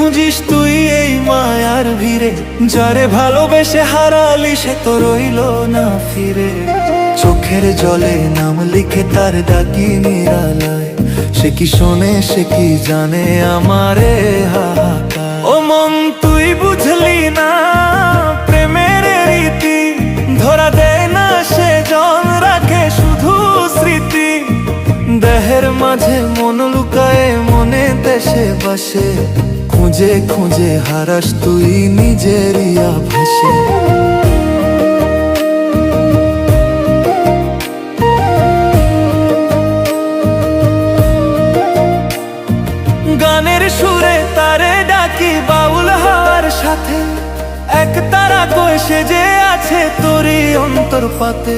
খুঁজিস তুই এই মায়ার ভিড়ে, যারে ভালোবেসে হারালি সে তো রইল না ফিরে। চোখের জলে নাম লিখে তার ডাকি নিরালায়, সে কি শোনে সে কি জানে আমারে হাহাকার। ও মন তুই বুঝলি না প্রেমের রীতি, ধরা দেয় না সে জন রাখে শুধু স্মৃতি। দেহের মাঝে মন লুকায়ে মনে দেশে বসে, খুঁজে খুঁজে হারাস তুই নিজেরই আভাসে। গানের সুরে তারে ডাকি বাউল হাওয়ার সাথে, এক তারা কই সে যে আছে তোরই অন্তর পাতে।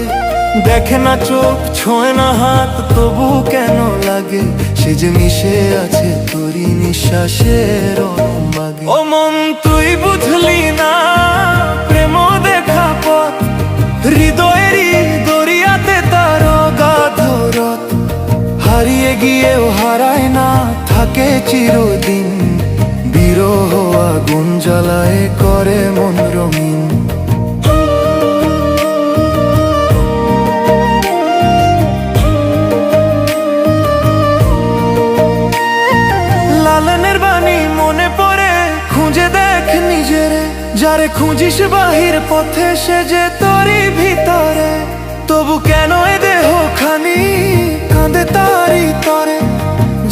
দেখে না চোখ ছোঁয় না হাত তবু কেন লাগে, সে যে মিশে আছে তোরই নিঃশ্বাসের অনুরাগে। ও মন তুই বুঝলি না প্রেম দেখা পথ, হৃদয়েরই দরিয়াতে তার অগাধ রথ। হারিয়ে গিয়েও হারায় না থাকে চিরদিন, বিরহ আগুন জ্বালায় করে মন রঙিন। লালনের বাণী মনে পড়ে খুঁজে দেখ নিজেরে, যারে খুঁজিস বাহির পথে সে যে তোরই ভিতরে। তবু কেন এ দেহ খানি কাঁদে তারই তরে,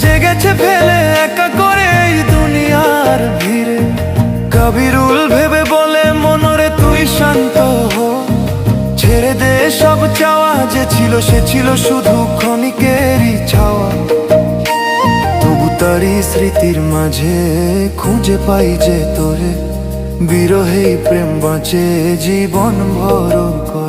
জেগেছে ফেলে একা করে এই দুনিয়ার ভিড়ে। কবিরুল ভেবে বলে মনরে তুই শান্ত হো, ছেড়ে দে সব চাওয়া, যে ছিল সে ছিল শুধু ক্ষণিকেরই ছাওয়া। তবু তারই স্মৃতির মাঝে খুঁজে পাই যে তোরে, বিরহেই প্রেম বাঁচে জীবন ভর করে।